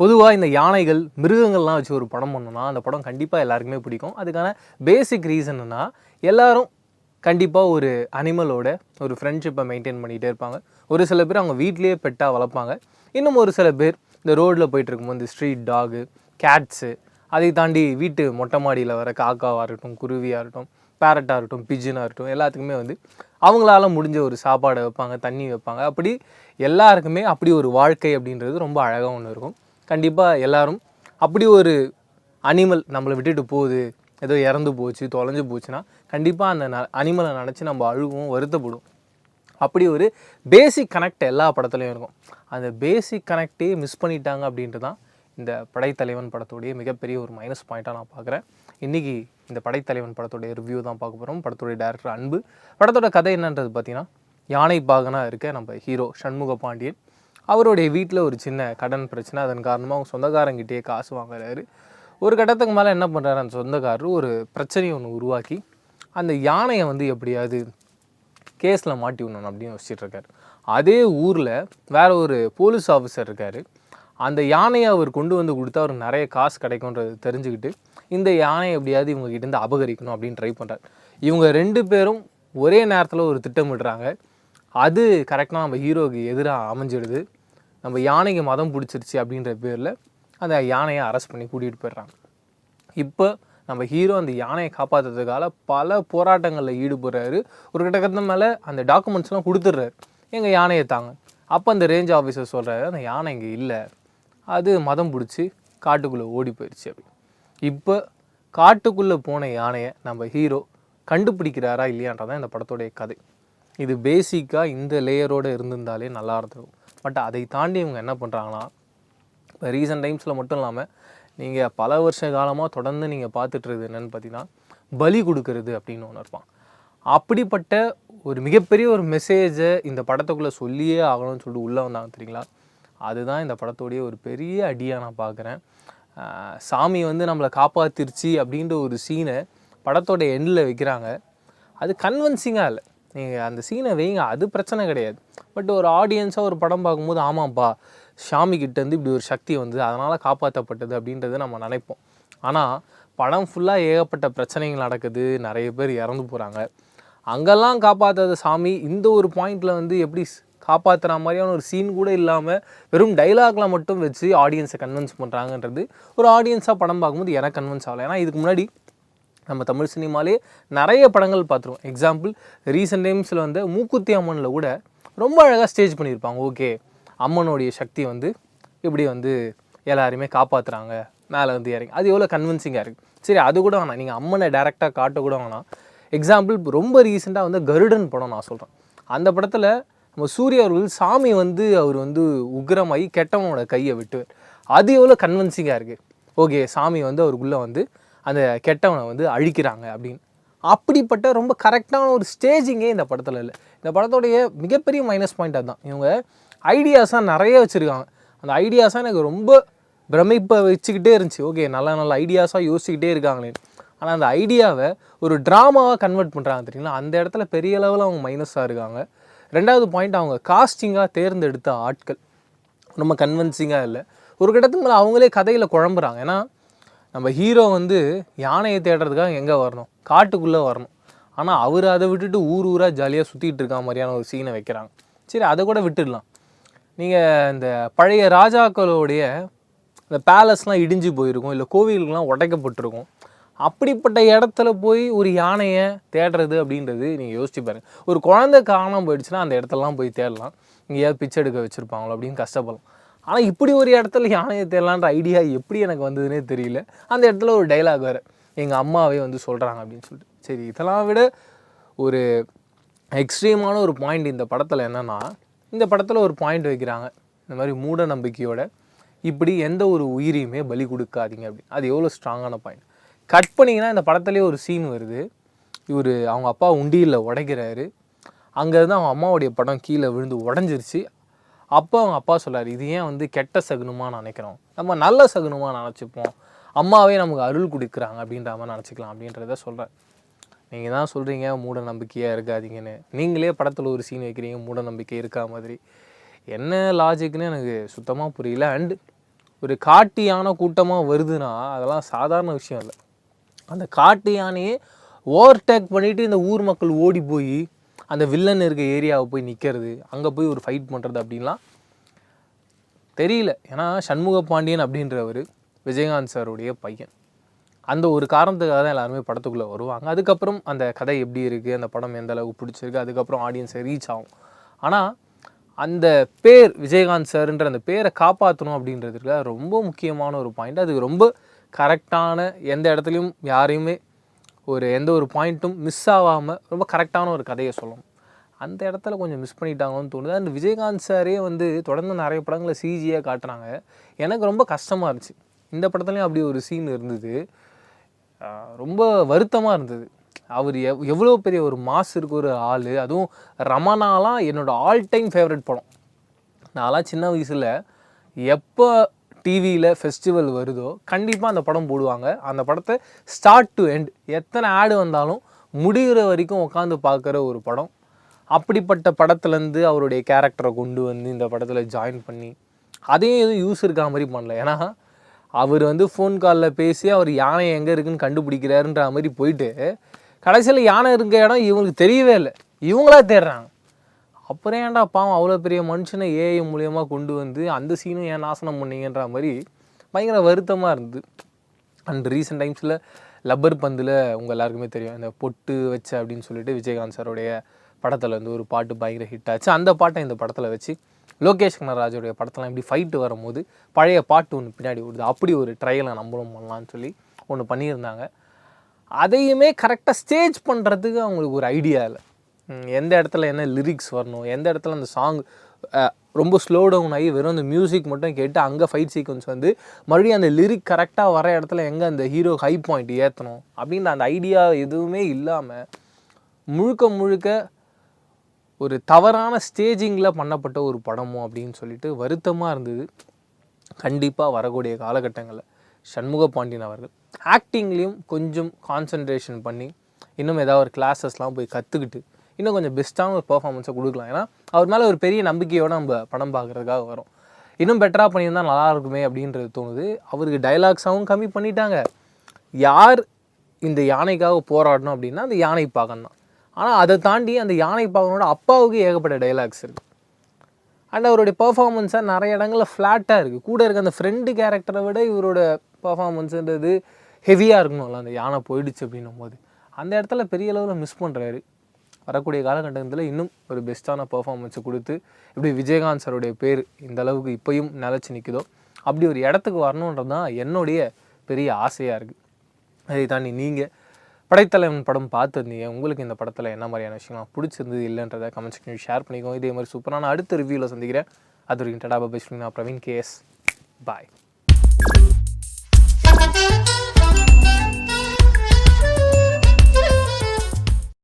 பொதுவாக இந்த யானைகள் மிருகங்கள்லாம் வச்சு ஒரு படம் பண்ணோன்னா அந்த படம் கண்டிப்பாக எல்லாருக்குமே பிடிக்கும். அதுக்கான பேசிக் ரீசன்னா எல்லாரும் கண்டிப்பாக ஒரு அனிமலோட ஒரு ஃப்ரெண்ட்ஷிப்பை மெயின்டைன் பண்ணிகிட்டே இருப்பாங்க. ஒரு சில பேர் அவங்க வீட்லேயே பெட்டாக வளர்ப்பாங்க. இன்னும் ஒரு சில பேர் இந்த ரோட்டில் போயிட்டு இருக்கும்போது இந்த ஸ்ட்ரீட் டாகு, கேட்ஸு, அதை தாண்டி வீட்டு மொட்டை மாடியில் வர காக்காவாக இருக்கட்டும், குருவியாக இருக்கட்டும், பேரட்டாக இருக்கட்டும், பிஜினாக இருக்கட்டும், எல்லாத்துக்குமே வந்து அவங்களால முடிஞ்ச ஒரு சாப்பாடை வைப்பாங்க, தண்ணி வைப்பாங்க. அப்படி எல்லாருக்குமே அப்படி ஒரு வாழ்க்கை அப்படின்றது ரொம்ப அழகாக ஒன்று இருக்கும். கண்டிப்பாக எல்லாரும் அப்படி ஒரு அனிமல் நம்மளை விட்டுட்டு போகுது, ஏதோ இறந்து போச்சு, தொலைஞ்சு போச்சுன்னா கண்டிப்பாக அந்த அனிமலை நினச்சி நம்ம அழுவோம், வருத்தப்படுவோம். அப்படி ஒரு பேசிக் கனெக்ட் எல்லா படத்துலையும் இருக்கும். அந்த பேசிக் கனெக்டே மிஸ் பண்ணிட்டாங்க அப்படின்ட்டு தான் இந்த படைத்தலைவன் படத்துடைய மிகப்பெரிய ஒரு மைனஸ் பாயிண்ட்டாக நான் பார்க்குறேன். இன்றைக்கி இந்த படைத்தலைவன் படத்துடைய ரிவ்யூ தான் பார்க்க போகிறோம். படத்துடைய டைரக்டர் அன்பு. படத்தோட கதை என்னன்றது பார்த்தீங்கன்னா, யானை பாகனாக இருக்க நம்ம ஹீரோ சண்முக பாண்டியன் அவருடைய வீட்டில் ஒரு சின்ன கடன் பிரச்சனை. அதன் காரணமாக அவங்க சொந்தக்காரங்கிட்டே காசு வாங்குறாரு. ஒரு கட்டத்துக்கு மேலே என்ன பண்ணுறாரு, அந்த சொந்தக்காரர் ஒரு பிரச்சனையை ஒன்று உருவாக்கி அந்த யானையை வந்து எப்படியாவது கேஸில் மாட்டி விடணும் அப்படின்னு யோசிச்சுட்டு இருக்காரு. அதே ஊரில் வேறு ஒரு போலீஸ் ஆஃபீஸர் இருக்கார். அந்த யானையை அவர் கொண்டு வந்து கொடுத்தா அவருக்கு நிறைய காசு கிடைக்கும்ன்றது தெரிஞ்சுக்கிட்டு இந்த யானையை எப்படியாவது இவங்ககிட்டேருந்து அபகரிக்கணும் அப்படின்னு ட்ரை பண்ணுறாரு. இவங்க 2 பேரும் ஒரே நேரத்தில் ஒரு திட்டமிடுறாங்க. அது கரெக்டாக நம்ம ஹீரோவுக்கு எதிராக அமைஞ்சிடுது. நம்ம யானைக்கு மதம் பிடிச்சிருச்சு அப்படின்ற பேரில் அந்த யானையை அரெஸ்ட் பண்ணி கூட்டிகிட்டு போயிடுறாங்க. இப்போ நம்ம ஹீரோ அந்த யானையை காப்பாற்றுறதுக்காக பல போராட்டங்களில் ஈடுபடுறாரு. ஒரு கட்டத்து மேலே அந்த டாக்குமெண்ட்ஸ்லாம் கொடுத்துட்றாரு, எங்கள் யானையை தாங்க. அப்போ அந்த ரேஞ்ச் ஆஃபீஸர் சொல்கிறாரு, அந்த யானை இங்கே இல்லை, அது மதம் பிடிச்சி காட்டுக்குள்ளே ஓடி போயிடுச்சு அப்படி. இப்போ காட்டுக்குள்ளே போன யானையை நம்ம ஹீரோ கண்டுபிடிக்கிறாரா இல்லையான்றதான் இந்த படத்தோடைய கதை. இது பேசிக்காக இந்த லேயரோடு இருந்திருந்தாலே நல்லா இருந்திருக்கும். பட் அதை தாண்டி இவங்க என்ன பண்ணுறாங்கன்னா, இப்போ ரீசன்ட் டைம்ஸில் மட்டும் இல்லாமல் நீங்கள் பல வருஷ காலமாக தொடர்ந்து நீங்கள் பார்த்துட்ருது என்னென்னு பார்த்தீங்கன்னா, பலி கொடுக்கறது அப்படின்னு ஒன்று இருப்பான். அப்படிப்பட்ட ஒரு மிகப்பெரிய ஒரு மெசேஜை இந்த படத்துக்குள்ளே சொல்லியே ஆகணும்னு சொல்லிட்டு உள்ளே வந்தாங்க தெரியுங்களா. அதுதான் இந்த படத்தோடைய ஒரு பெரிய அடியாக நான் பார்க்குறேன். சாமி வந்து நம்மளை காப்பாற்றிருச்சு அப்படின்ற ஒரு சீனை படத்தோட எண்டில் வைக்கிறாங்க. அது கன்வின்சிங்காக இல்லை. நீங்கள் அந்த சீனை வைங்க, அது பிரச்சனை கிடையாது. பட் ஒரு ஆடியன்ஸாக ஒரு படம் பார்க்கும்போது ஆமாம்ப்பா சாமிக்கிட்டேருந்து இப்படி ஒரு சக்தி வந்து அதனால் காப்பாற்றப்பட்டது அப்படின்றத நம்ம நினைப்போம். ஆனால் படம் ஃபுல்லாக ஏகப்பட்ட பிரச்சனைகள் நடக்குது, நிறைய பேர் இறந்து போகிறாங்க. அங்கெல்லாம் காப்பாற்றாத சாமி இந்த ஒரு பாயிண்டில் வந்து எப்படி காப்பாற்றுற மாதிரியான ஒரு சீன் கூட இல்லாமல் வெறும் டைலாக்லாம் மட்டும் வச்சு ஆடியன்ஸை கன்வின்ஸ் பண்ணுறாங்கன்றது ஒரு ஆடியன்ஸாக படம் பார்க்கும்போது எனக்கு கன்வின்ஸ் ஆகலை. ஏன்னா இதுக்கு முன்னாடி நம்ம தமிழ் சினிமாலே நிறைய படங்கள் பார்த்துருவோம். எக்ஸாம்பிள் ரீசெண்ட் டைம்ஸில் வந்து மூக்குத்தி அம்மனில் கூட ரொம்ப அழகாக ஸ்டேஜ் பண்ணியிருப்பாங்க. ஓகே, அம்மனுடைய சக்தி வந்து இப்படி வந்து எல்லாருமே காப்பாற்றுறாங்க, மேலே வந்து இறங்கி, அது எவ்வளோ கன்வின்சிங்காக இருக்குது. சரி, அது கூட வேணாம், நீங்கள் அம்மனை டேரெக்டாக காட்ட கூட வேணாம். எக்ஸாம்பிள் ரொம்ப ரீசெண்டாக வந்து கருடன் படம் நான் சொல்கிறேன். அந்த படத்தில் நம்ம சூர்யா அவர்கள் சாமி வந்து அவர் வந்து உக்ரமாகி கெட்டவனோட கையை விட்டுவார். அது எவ்வளோ கன்வின்சிங்காக இருக்குது. ஓகே, சாமி வந்து அவருக்குள்ளே வந்து அந்த கெட்டவனை வந்து அழிக்கிறாங்க அப்படின்னு. அப்படிப்பட்ட ரொம்ப கரெக்டான ஒரு ஸ்டேஜிங்கே இந்த படத்தில் இல்லை. இந்த படத்தோடைய மிகப்பெரிய மைனஸ் பாயிண்ட் அதுதான். இவங்க ஐடியாஸாக நிறைய வச்சுருக்காங்க. அந்த ஐடியாஸாக எனக்கு ரொம்ப பிரமிப்பை வச்சுக்கிட்டே இருந்துச்சு. ஓகே, நல்ல நல்ல ஐடியாஸாக யோசிச்சுக்கிட்டே இருக்காங்களே. ஆனால் அந்த ஐடியாவை ஒரு ட்ராமாவாக கன்வெர்ட் பண்ணுறாங்க தெரியுங்களா. அந்த இடத்துல பெரிய லெவலில் அவங்க மைனஸாக இருக்காங்க. 2வது பாயிண்ட், அவங்க காஸ்டிங்காக தேர்ந்தெடுத்த ஆட்கள் ரொம்ப கன்வின்சிங்காக இல்லை. ஒரு கட்டத்துக்கு மேலே அவங்களே கதையில் குழம்புறாங்க. ஏன்னா நம்ம ஹீரோ வந்து யானையை தேடுறதுக்காக எங்கே வரணும், காட்டுக்குள்ளே வரணும். ஆனால் அவர் அதை விட்டுட்டு ஊராக ஜாலியாக சுற்றிக்கிட்டு இருக்க மாதிரியான ஒரு சீனை வைக்கிறாங்க. சரி, அதை கூட விட்டுடலாம். நீங்கள் இந்த பழைய ராஜாக்களுடைய இந்த பேலஸ்லாம் இடிஞ்சு போயிருக்கும், இல்லை கோவில்கள்லாம் உடைக்கப்பட்டிருக்கும். அப்படிப்பட்ட இடத்துல போய் ஒரு யானையை தேடுறது அப்படின்றது நீங்கள் யோசிச்சு பாருங்கள். ஒரு குழந்தை காணாமல் போயிடுச்சுன்னா அந்த இடத்துலலாம் போய் தேடலாம், எங்கேயாவது பிச்சை எடுக்க வச்சுருப்பாங்களோ அப்படின்னு கஷ்டப்படலாம். ஆனால் இப்படி ஒரு இடத்துல யானையை தேடலான்ற ஐடியா எப்படி எனக்கு வந்ததுன்னே தெரியல. அந்த இடத்துல ஒரு டைலாக் வேறு, எங்கள் அம்மாவே வந்து சொல்கிறாங்க அப்படின்னு சொல்லிட்டு. சரி, இதெல்லாம் விட ஒரு எக்ஸ்ட்ரீமான ஒரு பாயிண்ட் இந்த படத்தில் என்னென்னா, இந்த படத்தில் ஒரு பாயிண்ட் வைக்கிறாங்க, இந்த மாதிரி மூட நம்பிக்கையோட இப்படி எந்த ஒரு உயிரையுமே பலி கொடுக்காதீங்க அப்படின்னு. அது எவ்வளோ ஸ்ட்ராங்கான பாயிண்ட். கட் பண்ணிங்கன்னா இந்த படத்துலேயே ஒரு சீன் வருது. இவர் அவங்க அப்பா உண்டியில் உடைக்கிறாரு. அங்கேருந்து அவங்க அம்மாவுடைய படம் கீழே விழுந்து உடஞ்சிருச்சு. அப்போ அவங்க அப்பா சொல்கிறார், இது ஏன் வந்து கெட்ட சகுனமாக நினைக்கிறோம், நம்ம நல்ல சகுனமாக நினச்சிப்போம், அம்மாவே நமக்கு அருள் கொடுக்குறாங்க அப்படின்ற மாதிரி நினச்சிக்கலாம் அப்படின்றத சொல்கிறார். நீங்கள் தான் சொல்கிறீங்க மூட நம்பிக்கையாக இருக்காதீங்கன்னு, நீங்களே படத்தில் ஒரு சீன் வைக்கிறீங்க மூட நம்பிக்கை இருக்கா மாதிரி. என்ன லாஜிக்னு எனக்கு சுத்தமாக புரியல. அண்டு ஒரு காட்டு யானை கூட்டமாக வருதுன்னா அதெல்லாம் சாதாரண விஷயம் இல்லை. அந்த காட்டு யானையே ஓவர்டேக் பண்ணிவிட்டு இந்த ஊர் மக்கள் ஓடி போய் அந்த வில்லன் இருக்க ஏரியாவை போய் நிற்கிறது, அங்கே போய் ஒரு ஃபைட் பண்ணுறது அப்படின்லாம் தெரியல. ஏன்னா சண்முக பாண்டியன் அப்படின்றவர் விஜயகாந்த் சாருடைய பையன். அந்த ஒரு காரணத்துக்காக தான் எல்லாருமே படத்துக்குள்ளே வருவாங்க. அதுக்கப்புறம் அந்த கதை எப்படி இருக்குது, அந்த படம் எந்த அளவுக்கு பிடிச்சிருக்கு, அதுக்கப்புறம் ஆடியன்ஸை ரீச் ஆகும். ஆனால் அந்த பேர் விஜயகாந்த் சார்ன்ற அந்த பேரை காப்பாற்றணும் அப்படின்றதுக்கு ரொம்ப முக்கியமான ஒரு பாயிண்ட். அது ரொம்ப கரெக்டான, எந்த இடத்துலையும் யாரையுமே எந்த ஒரு பாயிண்ட்டும் மிஸ் ஆகாமல் ரொம்ப கரெக்டான ஒரு கதையை சொல்லணும். அந்த இடத்துல கொஞ்சம் மிஸ் பண்ணிட்டாங்கன்னு தோணுது. அந்த விஜயகாந்த் சாரே தொடர்ந்து நிறைய படங்களை சிஜியாக காட்டுறாங்க. எனக்கு ரொம்ப கஷ்டமாக இருந்துச்சு. இந்த படத்துலையும் அப்படி ஒரு சீன் இருந்தது. ரொம்ப வருத்தமாக இருந்தது. அவர் எவ்வளோ பெரிய ஒரு மாஸ் இருக்க ஒரு ஆள். அதுவும் ரமணாலாம் என்னோடய ஆல் டைம் ஃபேவரட் படம். நான்லாம் சின்ன வயசில் எப்போ டிவியில் ஃபெஸ்டிவல் வருதோ கண்டிப்பாக அந்த படம் போடுவாங்க. அந்த படத்தை ஸ்டார்ட் டு எண்ட் எத்தனை ஆடு வந்தாலும் முடிகிற வரைக்கும் உட்காந்து பார்க்குற ஒரு படம். அப்படிப்பட்ட படத்துலேருந்து அவருடைய கேரக்டரை கொண்டு வந்து இந்த படத்தில் ஜாயின் பண்ணி அதையும் எதுவும் யூஸ் இருக்கா மாதிரி பண்ணல. ஏன்னா அவர் ஃபோன் காலில் பேசி அவர் யானை எங்கே இருக்குதுன்னு கண்டுபிடிக்கிறாருன்ற மாதிரி போயிட்டு கடைசியில் யானை இருக்க இடம் இவங்களுக்கு தெரியவே இல்லை, இவங்களா தேடுறாங்க. அப்புறம் ஏன்டா பாவம் அவ்வளோ பெரிய மனுஷனை ஏஐ மூலியமாக கொண்டு வந்து அந்த சீனும் ஏன் நாசனம் பண்ணீங்கன்ற மாதிரி பயங்கர வருத்தமாக இருந்தது. அண்ட் ரீசெண்ட் டைம்ஸில் லப்பர் பந்தில் உங்கள் எல்லாருக்குமே தெரியும், இந்த பொட்டு வச்ச அப்படின்னு சொல்லிட்டு விஜயகாந்த் சாருடைய படத்தில் ஒரு பாட்டு பயங்கர ஹிட் ஆச்சு. அந்த பாட்டை இந்த படத்தில் வச்சு லோகேஷ் கனகராஜோடைய படத்தெல்லாம் இப்படி ஃபைட்டு வரும்போது பழைய பாட்டு ஒன்று பின்னாடி வருது, அப்படி ஒரு ட்ரையலை நம்மளும் பண்ணலான்னு சொல்லி ஒன்று பண்ணியிருந்தாங்க. அதையுமே கரெக்டாக ஸ்டேஜ் பண்ணுறதுக்கு அவங்களுக்கு ஒரு ஐடியா இல்லை. எந்த இடத்துல என்ன லிரிக்ஸ் வரணும், எந்த இடத்துல அந்த சாங் ரொம்ப ஸ்லோ டவுன் ஆகி வெறும் அந்த மியூசிக் மட்டும் கேட்டு அங்கே ஃபைட் சீக்வன்ஸ் மறுபடியும் அந்த லிரிக் கரெக்டாக வர இடத்துல எங்கே அந்த ஹீரோ ஹை பாயிண்ட் ஏற்றணும் அப்படின்ற அந்த ஐடியா எதுவுமே இல்லாமல் முழுக்க முழுக்க ஒரு தவறான ஸ்டேஜிங்கில் பண்ணப்பட்ட ஒரு படமோ அப்படின்னு சொல்லிட்டு வருத்தமாக இருந்தது. கண்டிப்பாக வரக்கூடிய காலகட்டங்களில் சண்முக பாண்டியன் அவர்கள் ஆக்டிங்லேயும் கொஞ்சம் கான்சன்ட்ரேஷன் பண்ணி இன்னும் ஏதாவது ஒரு கிளாஸஸ்லாம் போய் கற்றுக்கிட்டு இன்னும் கொஞ்சம் பெஸ்ட்டான ஒரு பர்ஃபார்மன்ஸை கொடுக்கலாம். ஏன்னா அவர் மேலே ஒரு பெரிய நம்பிக்கையோடு நம்ம படம் பார்க்குறதுக்காக வரோம். இன்னும் பெட்டராக பண்ணியிருந்தால் நல்லா இருக்குமே அப்படின்றது தோணுது. அவருக்கு டைலாக்ஸாகவும் கம்மி பண்ணிட்டாங்க. யார் இந்த யானைக்காக போராடணும் அப்படின்னா அந்த யானை பாகன் தான். ஆனால் அதை தாண்டி அந்த யானை பாகனோட அப்பாவுக்கு ஏகப்பட்ட டைலாக்ஸ் இருக்குது. அண்ட் அவருடைய பர்ஃபார்மன்ஸாக நிறைய இடங்களில் ஃப்ளாட்டாக இருக்குது. கூட இருக்க அந்த ஃப்ரெண்டு கேரக்டரை விட இவரோட பர்ஃபார்மன்ஸுன்றது ஹெவியாக இருக்கணும்ல. அந்த யானை போயிடுச்சு அப்படின்னும் போது அந்த இடத்துல பெரிய அளவில் மிஸ் பண்ணுறாரு. வரக்கூடிய காலகட்டத்தில் இன்னும் ஒரு பெஸ்ட்டான பர்ஃபார்மன்ஸை கொடுத்து இப்படி விஜயகாந்த் சாருடைய பேர் இந்த அளவுக்கு இப்போயும் நிலச்சி நிற்குதோ அப்படி ஒரு இடத்துக்கு வரணுன்றது தான் என்னுடைய பெரிய ஆசையாக இருக்குது. அதை தாண்டி நீங்கள் படைத்தலைவன் படம் பார்த்துருந்தீங்க, உங்களுக்கு இந்த படத்தில் என்ன மாதிரியான விஷயம்லாம் பிடிச்சிருந்தது இல்லைன்றதை கமெண்ட் செக்ஷனில் ஷேர் பண்ணிக்கோங்க. இதே மாதிரி சூப்பரான அடுத்த ரிவ்யூவில் சந்திக்கிறேன். அது வரைக்கும் டடா பாய். நான் பிரவீன் கேஎஸ். பாய்.